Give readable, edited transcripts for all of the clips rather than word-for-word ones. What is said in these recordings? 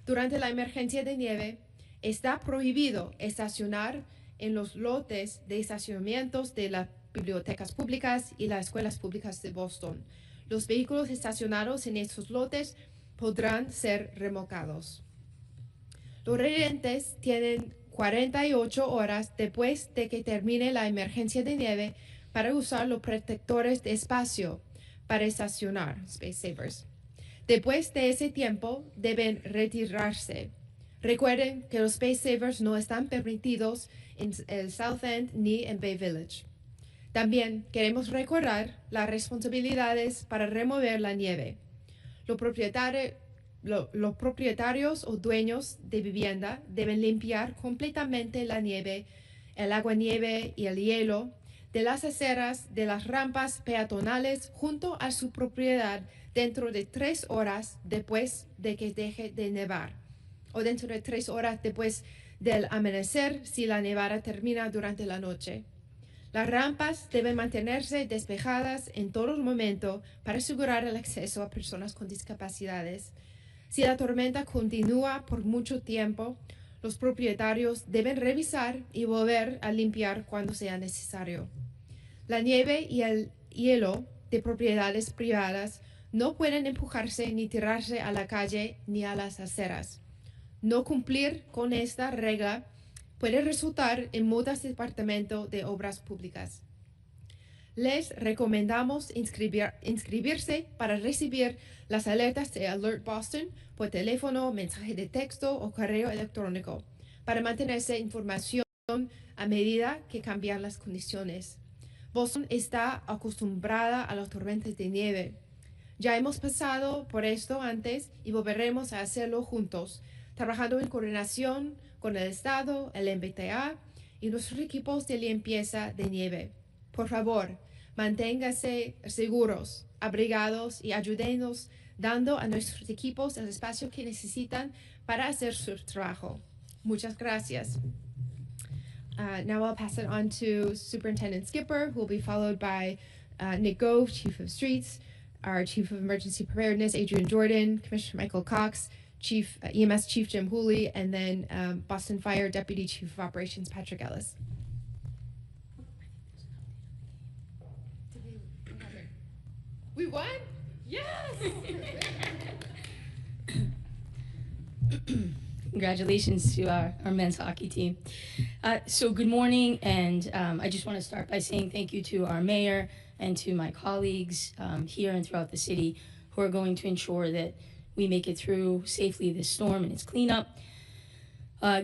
Durante la emergencia de nieve, está prohibido estacionar en los lotes de estacionamientos de las bibliotecas públicas y las escuelas públicas de Boston. Los vehículos estacionados en estos lotes podrán ser remolcados. Los residentes tienen 48 horas después de que termine la emergencia de nieve para usar los protectores de espacio para estacionar, Space Savers. Después de ese tiempo, deben retirarse. Recuerden que los Space Savers no están permitidos en el South End ni en Bay Village. También queremos recordar las responsabilidades para remover la nieve. Los propietarios o dueños de vivienda deben limpiar completamente la nieve, el aguanieve y el hielo de las aceras de las rampas peatonales junto a su propiedad dentro de 3 horas después de que deje de nevar, o dentro de 3 horas después del amanecer si la nevada termina durante la noche. Las rampas deben mantenerse despejadas en todo momento para asegurar el acceso a personas con discapacidades. Si la tormenta continúa por mucho tiempo, los propietarios deben revisar y volver a limpiar cuando sea necesario. La nieve y el hielo de propiedades privadas no pueden empujarse ni tirarse a la calle ni a las aceras. No cumplir con esta regla puede resultar en multas del Departamento de Obras Públicas. Les recomendamos inscribirse para recibir las alertas de Alert Boston por teléfono, mensaje de texto o correo electrónico para mantenerse información a medida que cambian las condiciones. Boston está acostumbrada a las tormentas de nieve. Ya hemos pasado por esto antes y volveremos a hacerlo juntos, trabajando en coordinación con el Estado, el MBTA y nuestros equipos de limpieza de nieve. Por favor, manténganse seguros, abrigados y ayúdenos dando a nuestros equipos el espacio que necesitan para hacer su trabajo. Muchas gracias. Now I'll pass it on to Superintendent Skipper, who will be followed by Nick Gove, Chief of Streets, our Chief of Emergency Preparedness, Adrian Jordan, Commissioner Michael Cox, EMS Chief Jim Hooley, and then Boston Fire Deputy Chief of Operations Patrick Ellis. We won? Yes! Congratulations to our men's hockey team. So good morning, and I just want to start by saying thank you to our mayor and to my colleagues here and throughout the city who are going to ensure that we make it through safely this storm and its cleanup.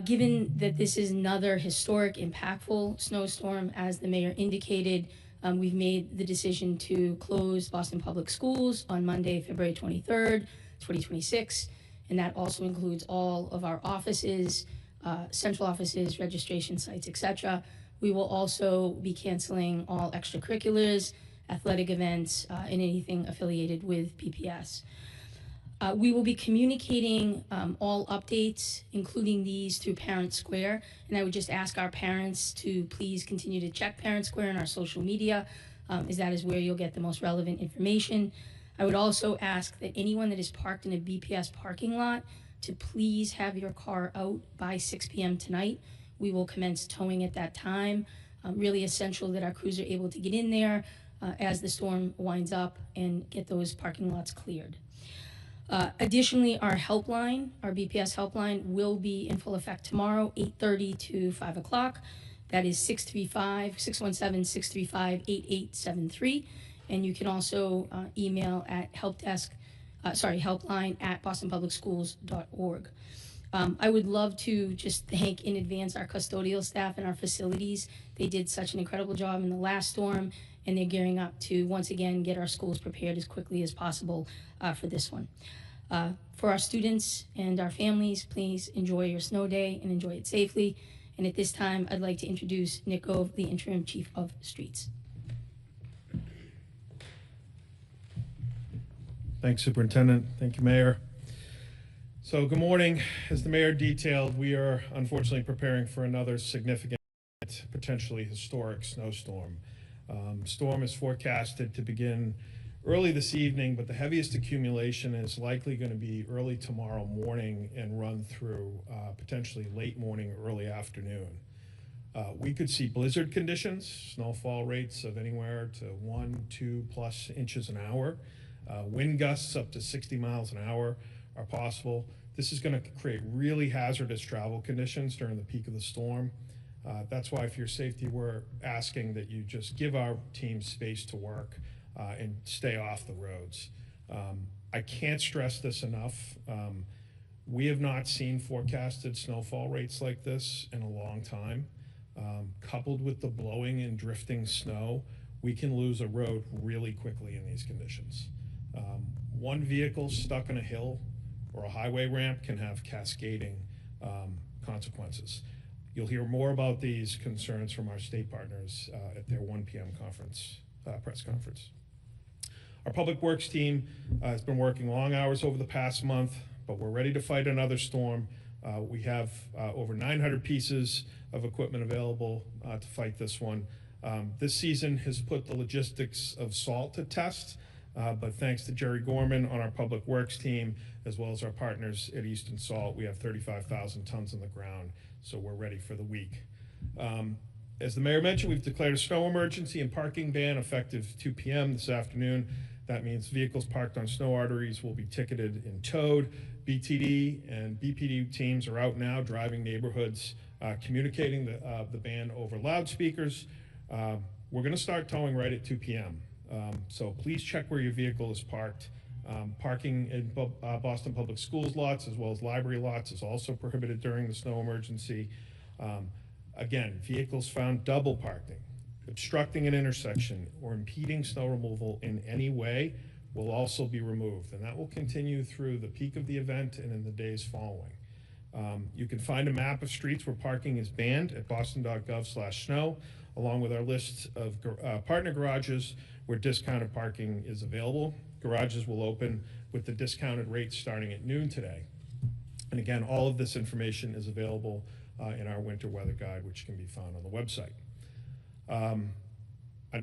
Given that this is another historic, impactful snowstorm, as the mayor indicated, we've made the decision to close Boston Public Schools on Monday, February 23rd, 2026, and that also includes all of our offices, central offices, registration sites, etc. We will also be canceling all extracurriculars, athletic events, and anything affiliated with PPS. We will be communicating all updates, including these, through Parent Square, and I would just ask our parents to please continue to check Parent Square and our social media, as that is where you'll get the most relevant information. I would also ask that anyone that is parked in a BPS parking lot to please have your car out by 6 p.m. tonight. We will commence towing at that time. Really essential that our crews are able to get in there as the storm winds up and get those parking lots cleared. Additionally, our helpline, our BPS helpline, will be in full effect tomorrow, 8:30 to 5 o'clock. That is 617-635-8873. And you can also email at helpline at bostonpublicschools.org. I would love to just thank in advance our custodial staff and our facilities. They did such an incredible job in the last storm, and they're gearing up to once again get our schools prepared as quickly as possible for this one. For our students and our families, please enjoy your snow day and enjoy it safely. And at this time, I'd like to introduce Nick Gove, the Interim Chief of Streets. Thanks, Superintendent. Thank you, Mayor. So good morning. As the Mayor detailed, we are unfortunately preparing for another significant, potentially historic snowstorm. Storm is forecasted to begin early this evening, but the heaviest accumulation is likely going to be early tomorrow morning and run through potentially late morning, early afternoon. We could see blizzard conditions, snowfall rates of anywhere to 1-2+ inches an hour. Wind gusts up to 60 miles an hour are possible. This is going to create really hazardous travel conditions during the peak of the storm. That's why for your safety, we're asking that you just give our team space to work and stay off the roads. I can't stress this enough. We have not seen forecasted snowfall rates like this in a long time. Coupled with the blowing and drifting snow, we can lose a road really quickly in these conditions. One vehicle stuck on a hill or a highway ramp can have cascading consequences. You'll hear more about these concerns from our state partners at their 1 p.m. press conference. Our Public Works team has been working long hours over the past month, but we're ready to fight another storm. We have over 900 pieces of equipment available to fight this one. This season has put the logistics of salt to test, but thanks to Jerry Gorman on our Public Works team, as well as our partners at Eastern Salt, we have 35,000 tons on the ground, so we're ready for the week. As the mayor mentioned, we've declared a snow emergency and parking ban effective 2 p.m. this afternoon. That means vehicles parked on snow arteries will be ticketed and towed. BTD and BPD teams are out now driving neighborhoods, communicating the ban over loudspeakers. We're going to start towing right at 2 p.m. So please check where your vehicle is parked. Parking in Boston Public Schools lots as well as library lots is also prohibited during the snow emergency. Again, vehicles found double parking, obstructing an intersection, or impeding snow removal in any way will also be removed, and that will continue through the peak of the event and in the days following. You can find a map of streets where parking is banned at boston.gov/snow, along with our list of partner garages where discounted parking is available. Garages will open with the discounted rates starting at noon today. And again, all of this information is available in our winter weather guide, which can be found on the website.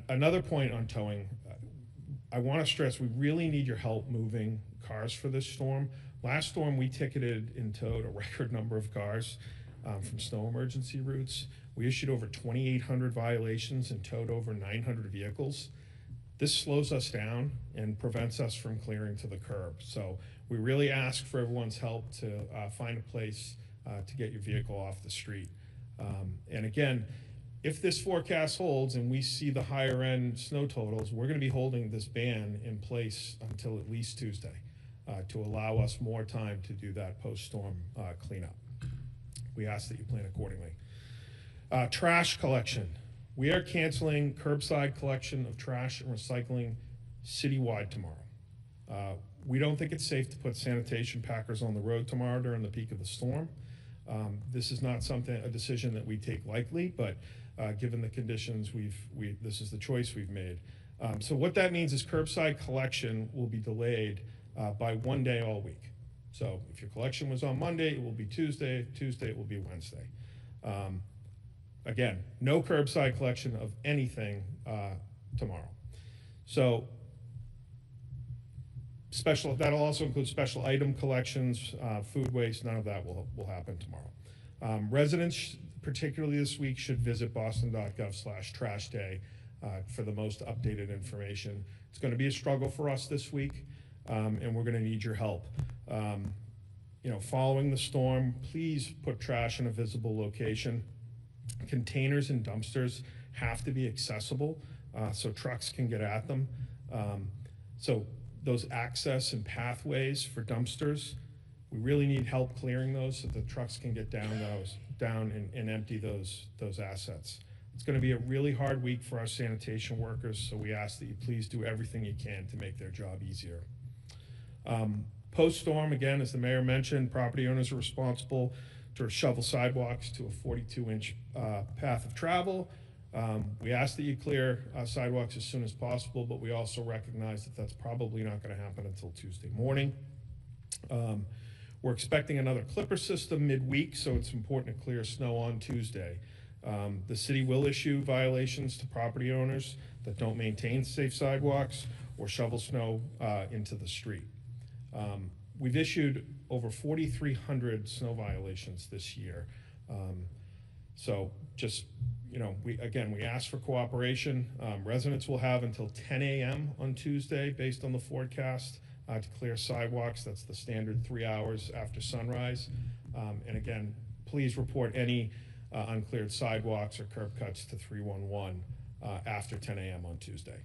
Another point on towing, I want to stress we really need your help moving cars for this storm. Last storm, we ticketed and towed a record number of cars from snow emergency routes. We issued over 2,800 violations and towed over 900 vehicles. This slows us down and prevents us from clearing to the curb. So we really ask for everyone's help to find a place to get your vehicle off the street. And again, if this forecast holds and we see the higher end snow totals, we're going to be holding this ban in place until at least Tuesday to allow us more time to do that post-storm cleanup. We ask that you plan accordingly. Trash collection. We are canceling curbside collection of trash and recycling citywide tomorrow. We don't think it's safe to put sanitation packers on the road tomorrow during the peak of the storm. This is not a decision that we take lightly, but given the conditions, this is the choice we've made. So what that means is curbside collection will be delayed by 1 day all week. So if your collection was on Monday, it will be Tuesday. Tuesday, it will be Wednesday. Again, no curbside collection of anything tomorrow. So that'll also include special item collections, food waste, none of that will happen tomorrow. Residents, particularly this week, should visit boston.gov/trash day for the most updated information. It's going to be a struggle for us this week, and we're going to need your help. Following the storm, please put trash in a visible location. Containers and dumpsters have to be accessible so trucks can get at them. So those access and pathways for dumpsters, we really need help clearing those so the trucks can get down and empty those assets. It's going to be a really hard week for our sanitation workers, so we ask that you please do everything you can to make their job easier. Post-storm, again, as the mayor mentioned, property owners are responsible to shovel sidewalks to a 42-inch path of travel. We ask that you clear sidewalks as soon as possible, but we also recognize that that's probably not going to happen until Tuesday morning. We're expecting another clipper system midweek, so it's important to clear snow on Tuesday. The city will issue violations to property owners that don't maintain safe sidewalks or shovel snow into the street. We've issued over 4,300 snow violations this year. So just, we ask for cooperation. Residents will have until 10 a.m. on Tuesday, based on the forecast, to clear sidewalks. That's the standard 3 hours after sunrise. And again, please report any uncleared sidewalks or curb cuts to 311 after 10 a.m. on Tuesday.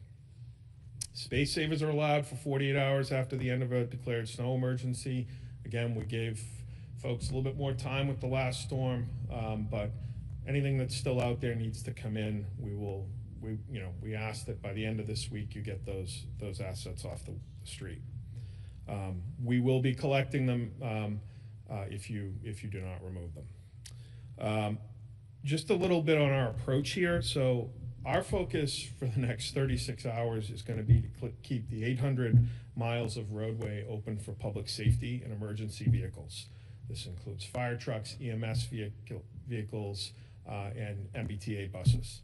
Space savers are allowed for 48 hours after the end of a declared snow emergency. Again, we gave folks a little bit more time with the last storm, but anything that's still out there needs to come in. We ask that by the end of this week you get those assets off the street. We will be collecting them if you do not remove them. Just a little bit on our approach here. So our focus for the next 36 hours is going to be to keep the 800 miles of roadway open for public safety and emergency vehicles. This includes fire trucks, EMS vehicles, and MBTA buses.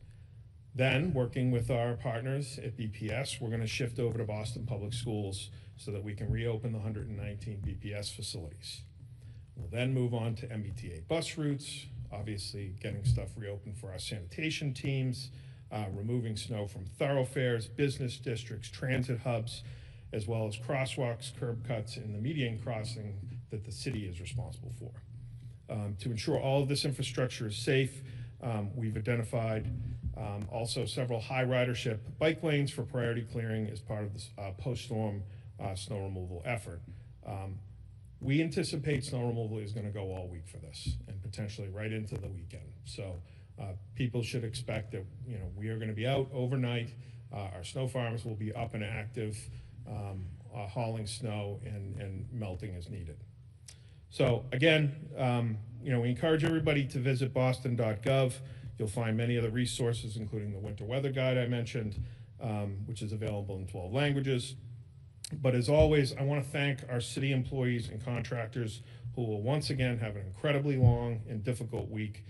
Then, working with our partners at BPS, we're going to shift over to Boston Public Schools so that we can reopen the 119 BPS facilities. We'll then move on to MBTA bus routes, obviously getting stuff reopened for our sanitation teams, removing snow from thoroughfares, business districts, transit hubs, as well as crosswalks, curb cuts, and the median crossing that the city is responsible for. To ensure all of this infrastructure is safe, we've identified also several high ridership bike lanes for priority clearing as part of this post-storm snow removal effort. We anticipate snow removal is going to go all week for this, and potentially right into the weekend. So people should expect that we are going to be out overnight. Our snow farms will be up and active, hauling snow and melting as needed. So again, we encourage everybody to visit boston.gov. You'll find many of the resources, including the winter weather guide I mentioned, which is available in 12 languages. But as always, I want to thank our city employees and contractors who will once again have an incredibly long and difficult week.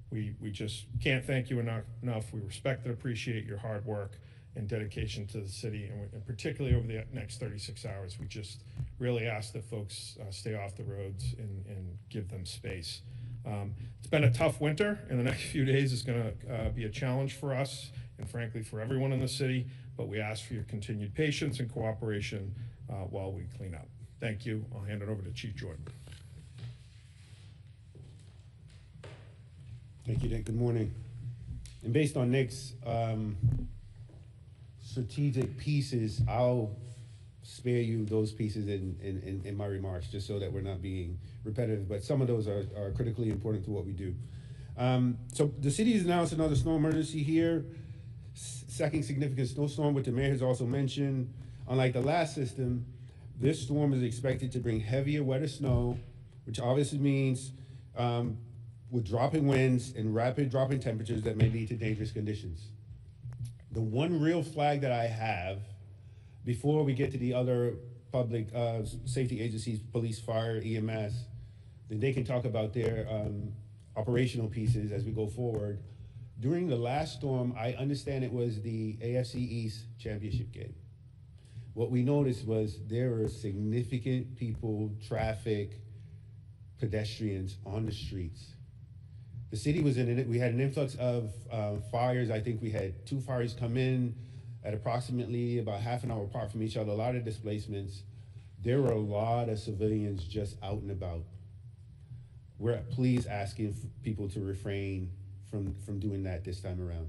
We just can't thank you enough. We respect and appreciate your hard work and dedication to the city, and particularly over the next 36 hours. We just really ask that folks stay off the roads and give them space. It's been a tough winter, and the next few days is going to be a challenge for us and frankly for everyone in the city, but we ask for your continued patience and cooperation while we clean up. Thank you. I'll hand it over to Chief Jordan. Thank you, Nick. Good morning. And based on Nick's strategic pieces, I'll spare you those pieces in my remarks, just so that we're not being repetitive, but some of those are critically important to what we do. So the city has announced another snow emergency here, second significant snowstorm, which the mayor has also mentioned. Unlike the last system, this storm is expected to bring heavier, wetter snow, which obviously means with dropping winds and rapid dropping temperatures that may lead to dangerous conditions. The one real flag that I have before we get to the other public safety agencies, police, fire, EMS, then they can talk about their operational pieces as we go forward. During the last storm, I understand it was the AFC East championship game. What we noticed was there were significant people, traffic, pedestrians on the streets. The city was in it. We had an influx of fires. I think we had 2 fires come in at approximately about half an hour apart from each other, a lot of displacements. There were a lot of civilians just out and about. We're please asking people to refrain from doing that this time around.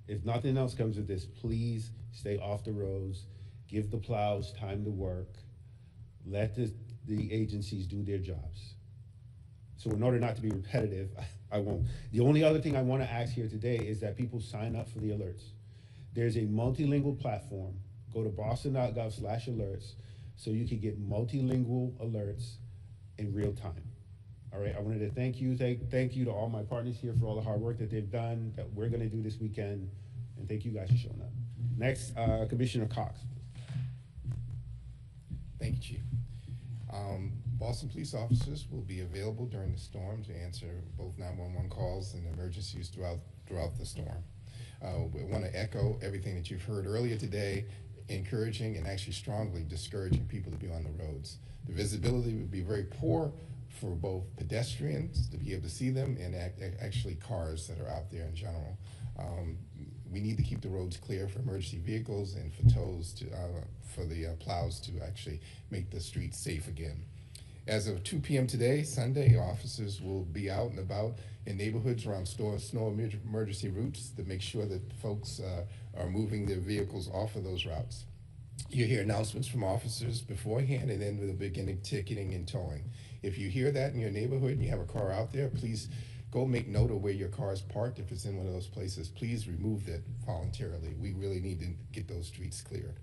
If nothing else comes of this, please stay off the roads, give the plows time to work, let the agencies do their jobs. So in order not to be repetitive, I won't. The only other thing I want to ask here today is that people sign up for the alerts. There's a multilingual platform. Go to boston.gov/alerts so you can get multilingual alerts in real time. All right, I wanted to thank you. Thank you to all my partners here for all the hard work that they've done, that we're going to do this weekend, and thank you guys for showing up. Next, Commissioner Cox. Thank you, Chief. Boston police officers will be available during the storm to answer both 911 calls and emergencies throughout the storm. We want to echo everything that you've heard earlier today. encouraging and actually strongly discouraging people to be on the roads. The visibility would be very poor for both pedestrians to be able to see them and actually cars that are out there in general. We need to keep the roads clear for emergency vehicles and for tows to, for the plows to actually make the streets safe again. As of 2 p.m. today, Sunday, officers will be out and about in neighborhoods around snow emergency routes to make sure that folks are moving their vehicles off of those routes. You hear announcements from officers beforehand, and then we'll begin ticketing and towing. If you hear that in your neighborhood and you have a car out there, please go make note of where your car is parked. If it's in one of those places, please remove that voluntarily. We really need to get those streets cleared.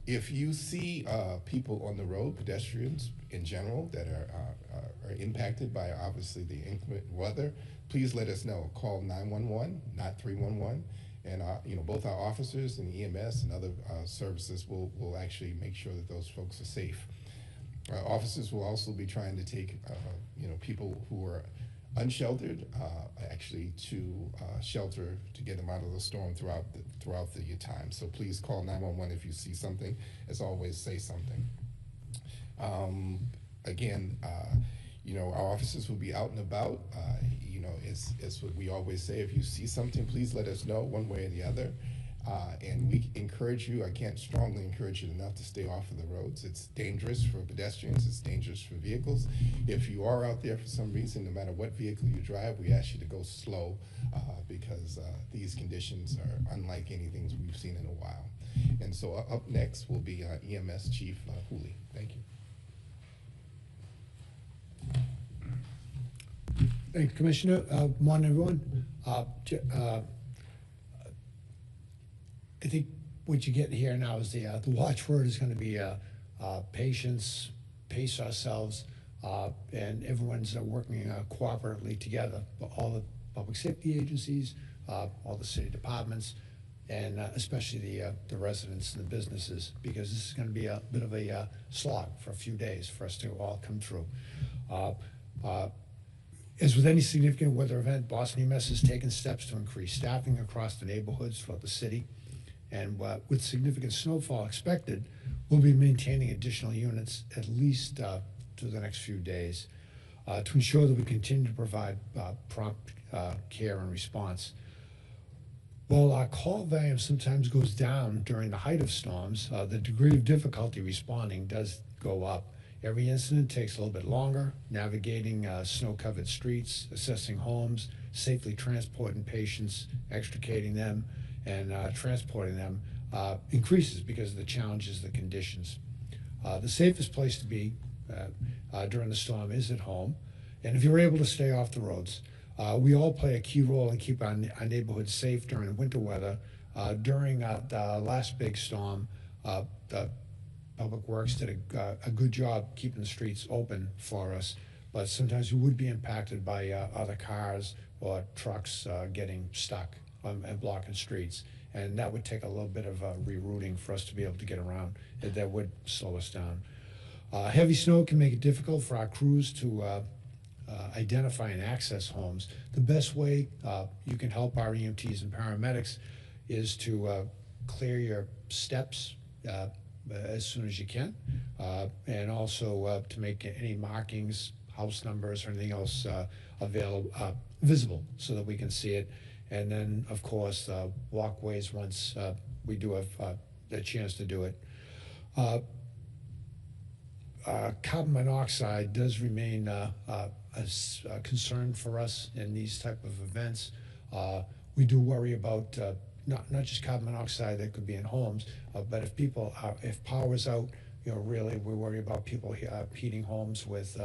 If you see people on the road, pedestrians in general, that are impacted by obviously the inclement weather, please let us know. Call 911, not 311. And both our officers and EMS and other services will actually make sure that those folks are safe. Officers will also be trying to take people who are unsheltered actually to shelter to get them out of the storm throughout the time. So please call 911 if you see something. As always, say something. Again, our officers will be out and about. It's what we always say. If you see something, please let us know one way or the other. And we encourage you, I can't strongly encourage you enough to stay off of the roads. It's dangerous for pedestrians, it's dangerous for vehicles. If you are out there for some reason, no matter what vehicle you drive, we ask you to go slow because these conditions are unlike anything we've seen in a while. And so up next will be EMS Chief Hooley. Thank you. Thank you, Commissioner. Morning, everyone. I think what you get here now is the watchword is going to be patience, pace ourselves, and everyone's working cooperatively together. All the public safety agencies, all the city departments, and especially the residents and the businesses, because this is going to be a bit of a slog for a few days for us to all come through. As with any significant weather event, Boston EMS has taken steps to increase staffing across the neighborhoods throughout the city. And with significant snowfall expected, we'll be maintaining additional units at least through the next few days to ensure that we continue to provide prompt care and response. While our call volume sometimes goes down during the height of storms, the degree of difficulty responding does go up. Every incident takes a little bit longer. Navigating snow-covered streets, assessing homes, safely transporting patients, extricating them, and transporting them increases because of the challenges, the conditions. The safest place to be during the storm is at home. And if you're able to stay off the roads, we all play a key role in keeping our neighborhoods safe during winter weather. During the last big storm, the Public Works did a good job keeping the streets open for us, but sometimes we would be impacted by other cars or trucks getting stuck and blocking streets, and that would take a little bit of rerouting for us to be able to get around. That would slow us down. Heavy snow can make it difficult for our crews to identify and access homes. The best way you can help our EMTs and paramedics is to clear your steps as soon as you can, and also to make any markings, house numbers, or anything else visible so that we can see it. And then, of course, walkways once we do have a chance to do it. Carbon monoxide does remain a concern for us in these type of events. We do worry about not just carbon monoxide that could be in homes, but if power's out, really we worry about people heating homes with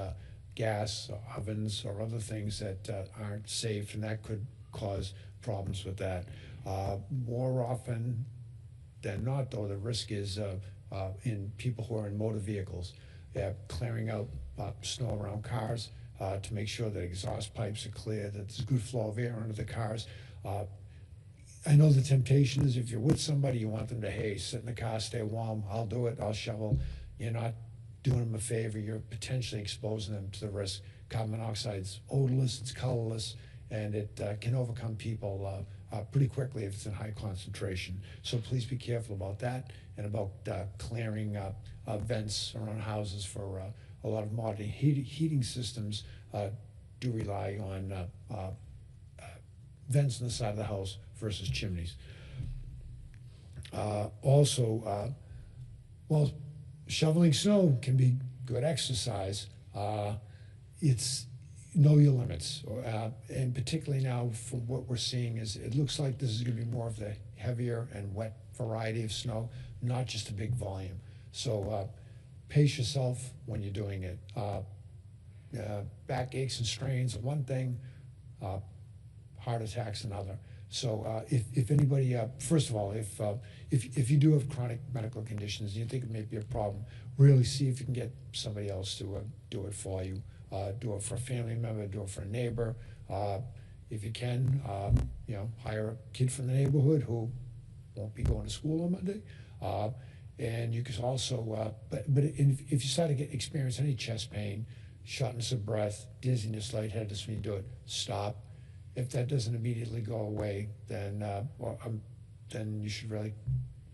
gas, ovens, or other things that aren't safe, and that could cause problems with that. More often than not, though, the risk is in people who are in motor vehicles. Clearing out snow around cars to make sure that exhaust pipes are clear, that there's good flow of air under the cars. I know the temptation is if you're with somebody, you want them to, hey, sit in the car, stay warm, I'll do it, I'll shovel. You're not doing them a favor, you're potentially exposing them to the risk. Carbon monoxide's odorless, it's colorless, and it can overcome people pretty quickly if it's in high concentration. So please be careful about that and about clearing vents around houses for a lot of modern heating systems do rely on vents on the side of the house versus chimneys. Also, well, shoveling snow can be good exercise. It's know your limits, and particularly now from what we're seeing is it looks like this is going to be more of the heavier and wet variety of snow, not just a big volume. So pace yourself when you're doing it. Back aches and strains are one thing, heart attacks another. So if anybody, first of all, if you do have chronic medical conditions and you think it may be a problem, really see if you can get somebody else to do it for you. Do it for a family member, do it for a neighbor. If you can, hire a kid from the neighborhood who won't be going to school on Monday. And you can also, but if you start to experience any chest pain, shortness of breath, dizziness, lightheadedness when you do it, stop. If that doesn't immediately go away, then you should really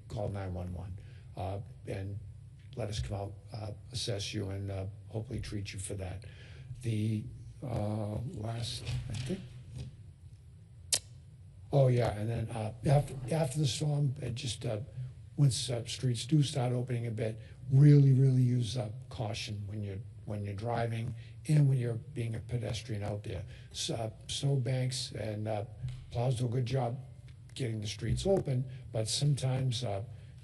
call 911 and let us come out, assess you, and hopefully treat you for that. The last, I think. Oh yeah, and then after the storm, once streets do start opening a bit, really use caution when you're driving and when you're being a pedestrian out there. Snow banks and plows do a good job getting the streets open, but sometimes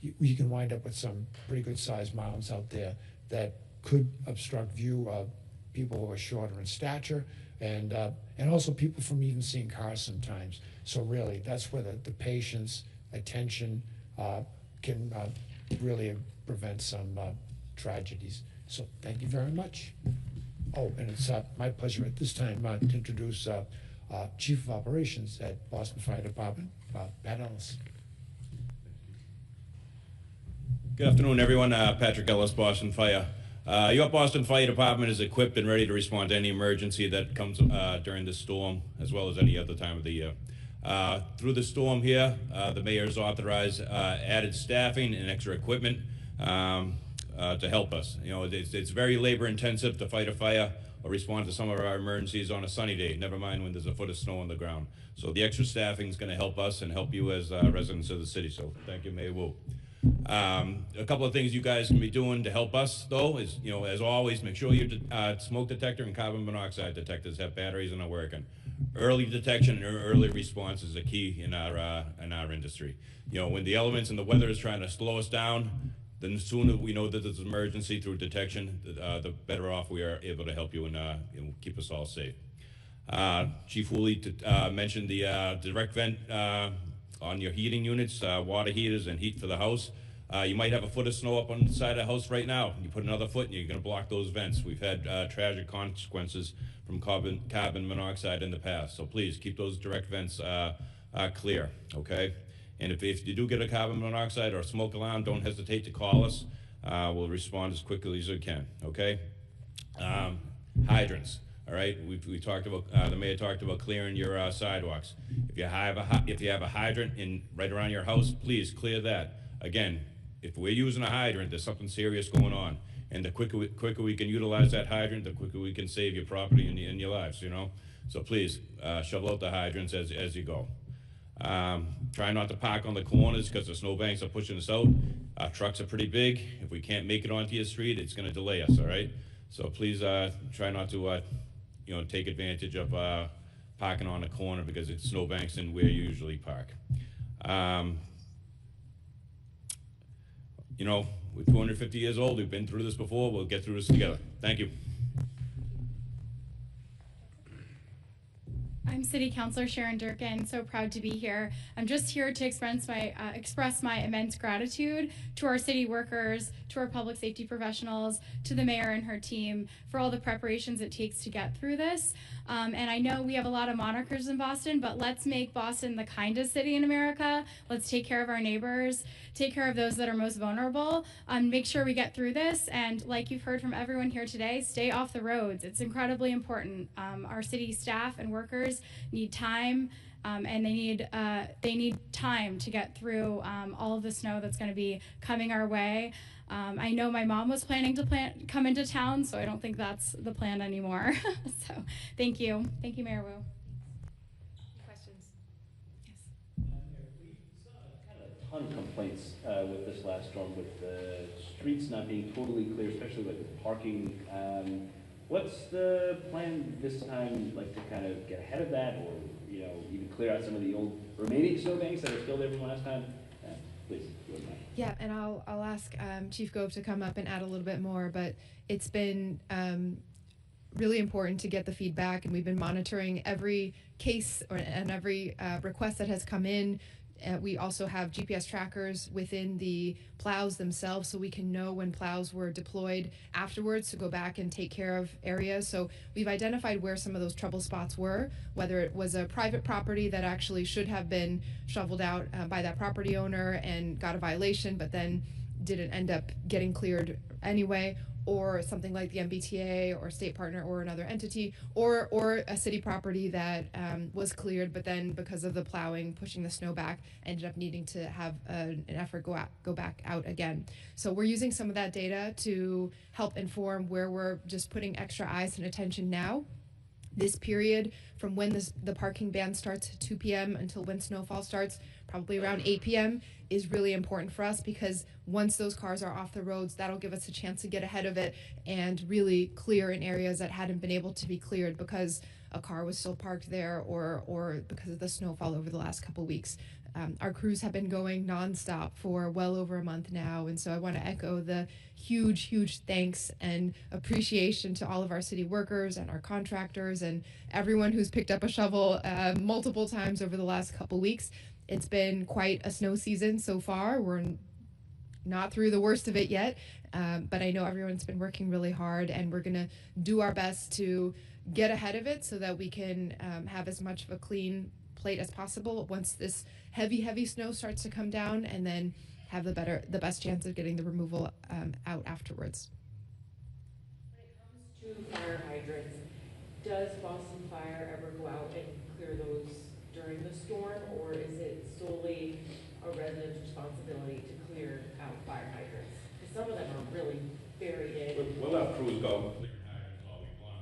you can wind up with some pretty good sized mounds out there that could obstruct view of people who are shorter in stature, and also people from even seeing cars sometimes. So really, that's where the patience, attention can really prevent some tragedies. So thank you very much. Oh, and it's my pleasure at this time to introduce Chief of Operations at Boston Fire Department, Pat Ellis. Good afternoon, everyone. Patrick Ellis, Boston Fire. Your Boston Fire Department is equipped and ready to respond to any emergency that comes during this storm, as well as any other time of the year. Through the storm here, the mayor has authorized added staffing and extra equipment to help us. You know, it's very labor intensive to fight a fire or respond to some of our emergencies on a sunny day, never mind when there's a foot of snow on the ground. So the extra staffing is going to help us and help you as residents of the city. So thank you, Mayor Wu. A couple of things you guys can be doing to help us, though, is, you know, as always, make sure your smoke detector and carbon monoxide detectors have batteries and are working. Early detection and early response is a key in our industry. You know, when the elements and the weather is trying to slow us down, then the sooner we know that there's an emergency through detection, the better off we are able to help you and keep us all safe. Chief Woolley mentioned the direct vent on your heating units, water heaters and heat for the house. You might have a foot of snow up on the side of the house right now. You put another foot and you're going to block those vents. We've had tragic consequences from carbon monoxide in the past. So please keep those direct vents clear, okay? And if you do get a carbon monoxide or a smoke alarm, don't hesitate to call us. We'll respond as quickly as we can, okay? Hydrants. All right, we talked about, the mayor talked about clearing your sidewalks. If you have a hydrant right around your house, please clear that. Again, if we're using a hydrant, there's something serious going on. And the quicker we can utilize that hydrant, the quicker we can save your property and your lives, you know? So please, shovel out the hydrants as you go. Try not to park on the corners because the snowbanks are pushing us out. Our trucks are pretty big. If we can't make it onto your street, it's gonna delay us, all right? So please try not to take advantage of parking on the corner because it's snowbanks and where you usually park. You know, we're 250 years old. We've been through this before. We'll get through this together. Thank you. I'm City Councilor Sharon Durkin, so proud to be here. I'm just here to express my immense gratitude to our city workers, to our public safety professionals, to the mayor and her team for all the preparations it takes to get through this. And I know we have a lot of monikers in Boston, but let's make Boston the kindest city in America. Let's take care of our neighbors, take care of those that are most vulnerable, make sure we get through this. And like you've heard from everyone here today, stay off the roads. It's incredibly important. Our city staff and workers need time and they need time to get through all of the snow that's going to be coming our way. I know my mom was planning to come into town, so I don't think that's the plan anymore. So thank you, Mayor Wu. Questions? Yes. We saw kind of a ton of complaints with this last storm, with the streets not being totally clear, especially like with parking. What's the plan this time, like to kind of get ahead of that, or even clear out some of the old remaining snowbanks that are still there from last time? Please, if you wouldn't mind. Yeah, and I'll ask Chief Gove to come up and add a little bit more, but it's been really important to get the feedback, and we've been monitoring every case and every request that has come in. We also have GPS trackers within the plows themselves, so we can know when plows were deployed afterwards to go back and take care of areas. So we've identified where some of those trouble spots were, whether it was a private property that actually should have been shoveled out by that property owner and got a violation, but then didn't end up getting cleared anyway, or something like the MBTA or state partner or another entity, or a city property that was cleared, but then because of the plowing, pushing the snow back, ended up needing to have an effort go back out again. So we're using some of that data to help inform where we're just putting extra eyes and attention now. This period from when the parking ban starts at 2 p.m. until when snowfall starts, probably around 8 p.m., is really important for us, because once those cars are off the roads, that'll give us a chance to get ahead of it and really clear in areas that hadn't been able to be cleared because a car was still parked there or because of the snowfall over the last couple weeks. Our crews have been going nonstop for well over a month now, and so I want to echo the huge thanks and appreciation to all of our city workers and our contractors and everyone who's picked up a shovel multiple times over the last couple weeks. It's been quite a snow season so far. We're not through the worst of it yet, but I know everyone's been working really hard, and we're going to do our best to get ahead of it so that we can have as much of a clean plate as possible once this heavy snow starts to come down, and then have the best chance of getting the removal out afterwards. When it comes to fire hydrants, does Boston Fire ever go out and clear those during the storm, or is it solely a resident's responsibility to clear out fire hydrants? Because some of them are really buried in. We'll have crews go clearing hydrants all week long.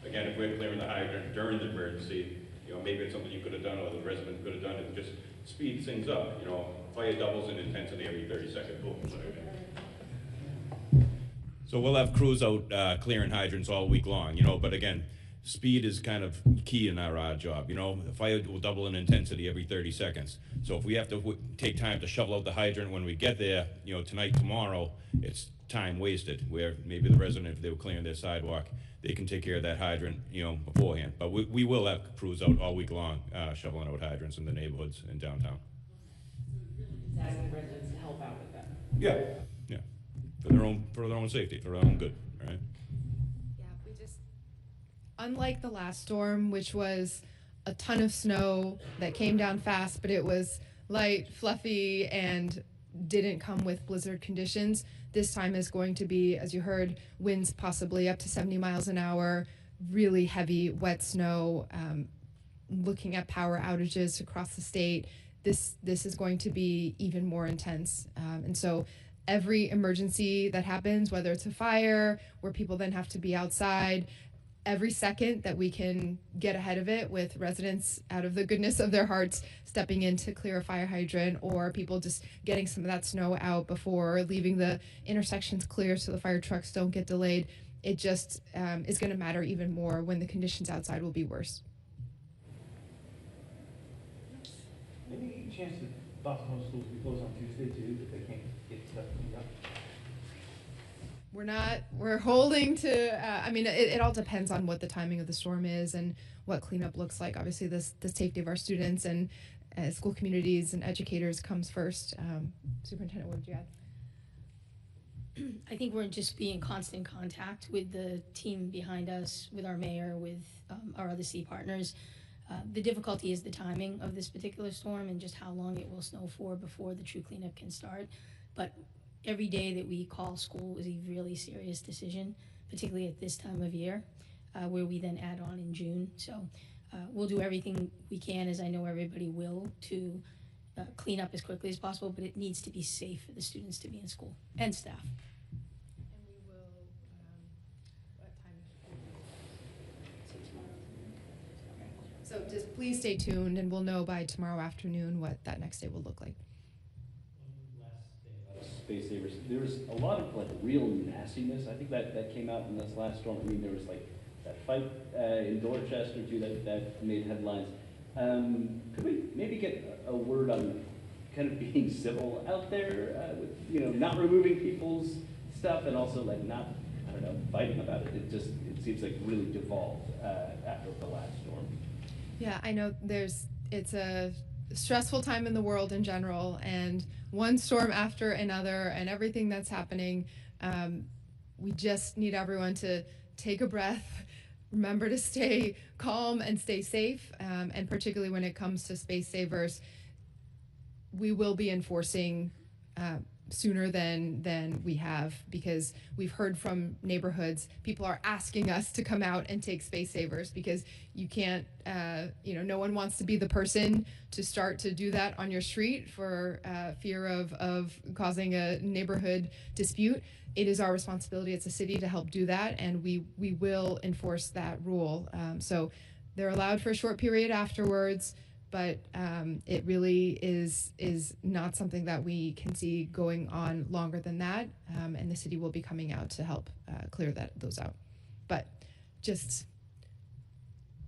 But, again, if we're clearing the hydrant during the emergency, maybe it's something you could have done or the resident could have done, and just speed things up. Fire doubles in intensity every 30 seconds. So we'll have crews out clearing hydrants all week long, but again, speed is kind of key in our job. Fire will double in intensity every 30 seconds. So if we have to take time to shovel out the hydrant when we get there, tonight, tomorrow, it's time wasted, where maybe the resident, if they were clearing their sidewalk, they can take care of that hydrant, beforehand. But we will have crews out all week long shoveling out hydrants in the neighborhoods in downtown. Just asking residents to help out with that. Yeah, for their own safety, for their own good, right? Yeah, we just, unlike the last storm, which was a ton of snow that came down fast, but it was light, fluffy, and didn't come with blizzard conditions. This time is going to be, as you heard, winds possibly up to 70 miles an hour, really heavy, wet snow, looking at power outages across the state. This is going to be even more intense. And so every emergency that happens, whether it's a fire, where people then have to be outside, every second that we can get ahead of it with residents out of the goodness of their hearts stepping in to clear a fire hydrant, or people just getting some of that snow out before leaving the intersections clear so the fire trucks don't get delayed, it just is going to matter even more when the conditions outside will be worse. Any chance that Boston Public Schools will be closed on Tuesday too, if they can't get stuff cleaned up? We're holding to, it all depends on what the timing of the storm is and what cleanup looks like. Obviously, the safety of our students and school communities and educators comes first. Superintendent, what would you add? I think we're just being in constant contact with the team behind us, with our mayor, with our other city partners. The difficulty is the timing of this particular storm and just how long it will snow for before the true cleanup can start. But every day that we call school is a really serious decision, particularly at this time of year, where we then add on in June. So we'll do everything we can, as I know everybody will, to clean up as quickly as possible, but it needs to be safe for the students to be in school and staff. And we will, what time? So just please stay tuned and we'll know by tomorrow afternoon what that next day will look like. Space Savers, there was a lot of like real nastiness. I think that came out in this last storm. I mean, there was like that fight in Dorchester too that made headlines. Could we maybe get a word on kind of being civil out there with, you know, not removing people's stuff and also like not, I don't know, fighting about it. It seems like really devolved after the last storm. Yeah, I know it's a stressful time in the world in general, and one storm after another and everything that's happening. We just need everyone to take a breath, remember to stay calm and stay safe, and particularly when it comes to Space Savers, we will be enforcing sooner than we have, because we've heard from neighborhoods, people are asking us to come out and take Space Savers, because you can't, no one wants to be the person to start to do that on your street for fear of causing a neighborhood dispute. It is our responsibility as a city to help do that, and we will enforce that rule. So they're allowed for a short period afterwards, but it really is not something that we can see going on longer than that, and the city will be coming out to help clear those out. But just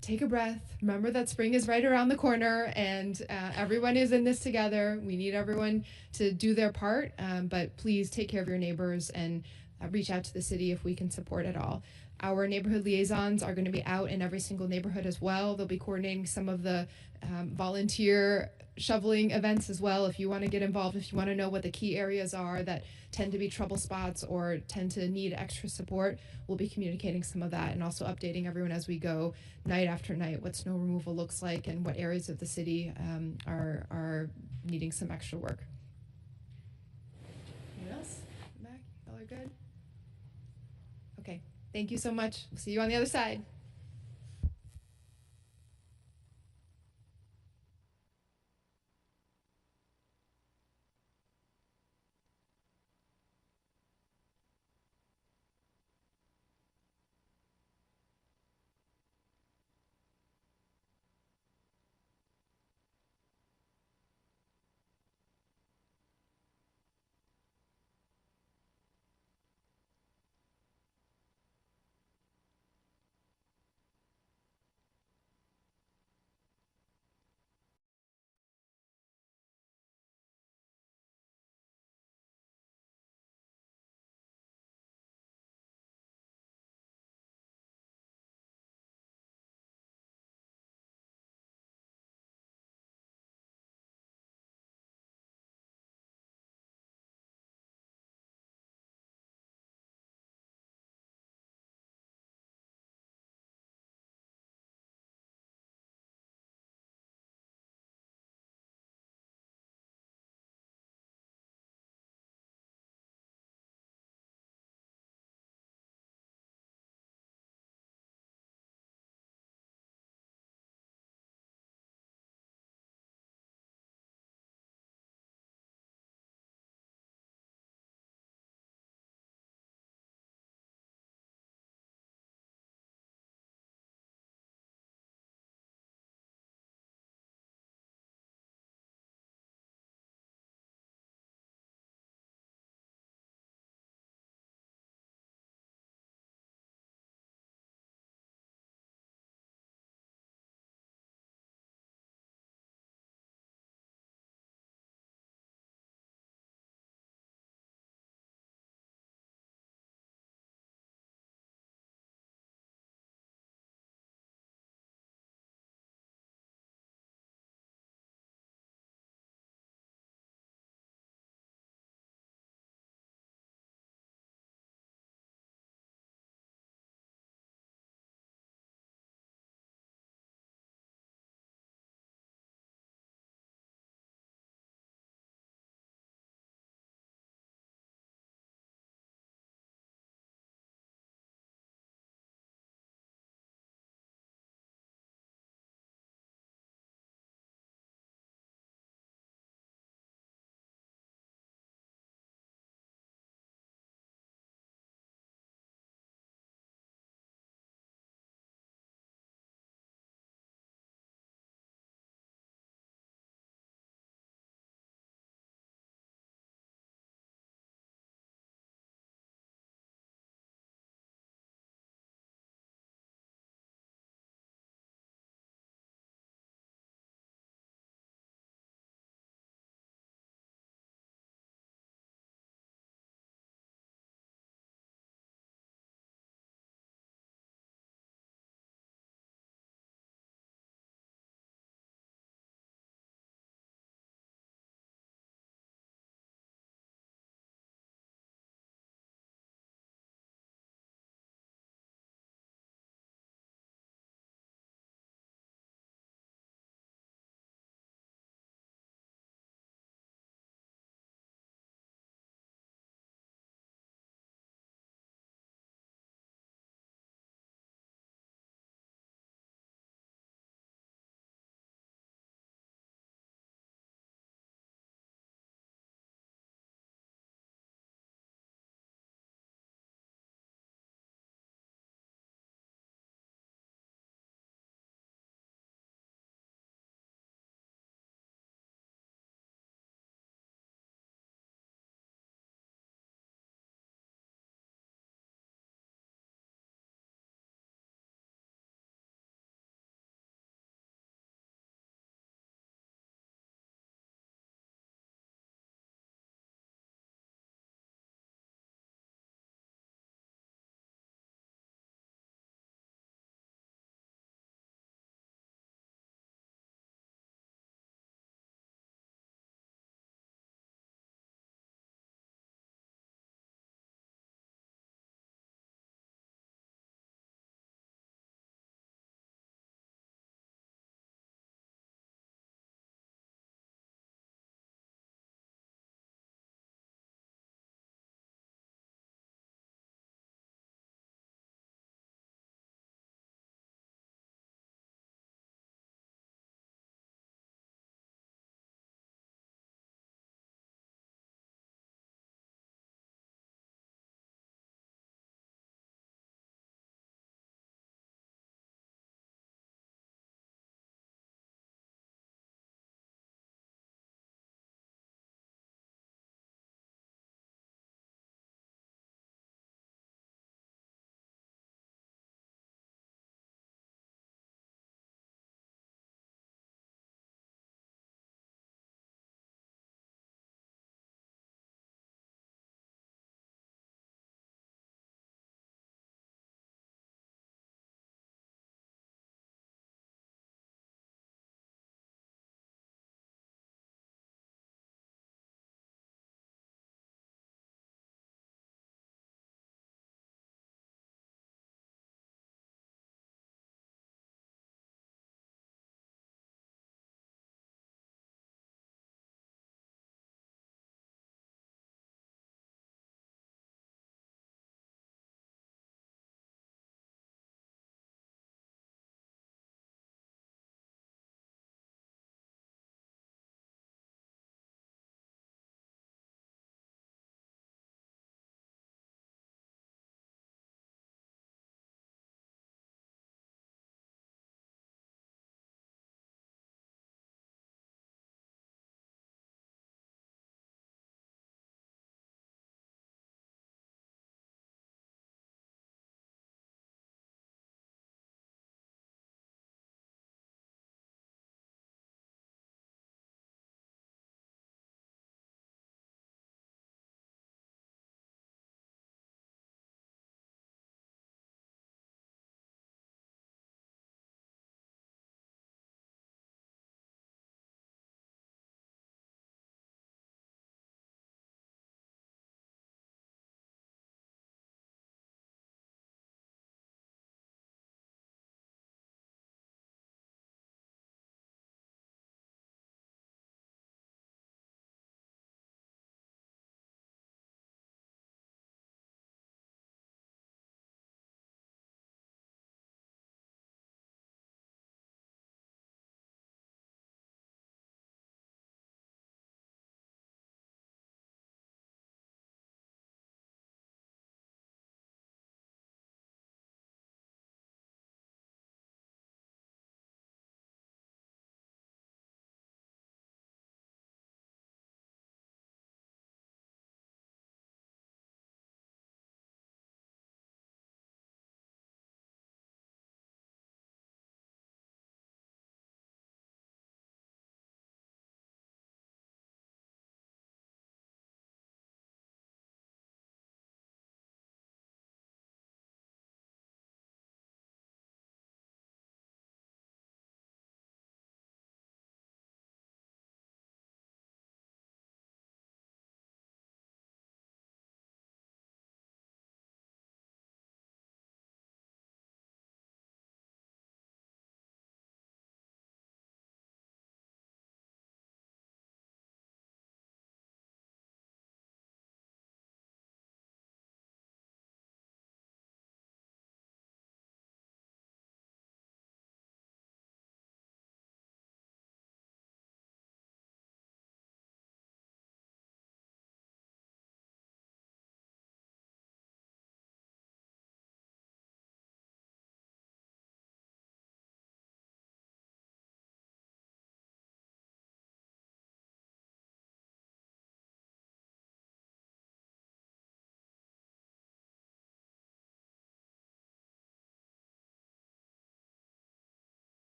take a breath, remember that spring is right around the corner, and everyone is in this together. We need everyone to do their part, but please take care of your neighbors and reach out to the city if we can support at all. Our neighborhood liaisons are going to be out in every single neighborhood as well. They'll be coordinating some of the volunteer shoveling events as well. If you want to get involved, if you want to know what the key areas are that tend to be trouble spots or tend to need extra support, we'll be communicating some of that and also updating everyone as we go night after night what snow removal looks like and what areas of the city are needing some extra work. Anyone else? Back? Y'all are good? Okay. Thank you so much. We'll see you on the other side.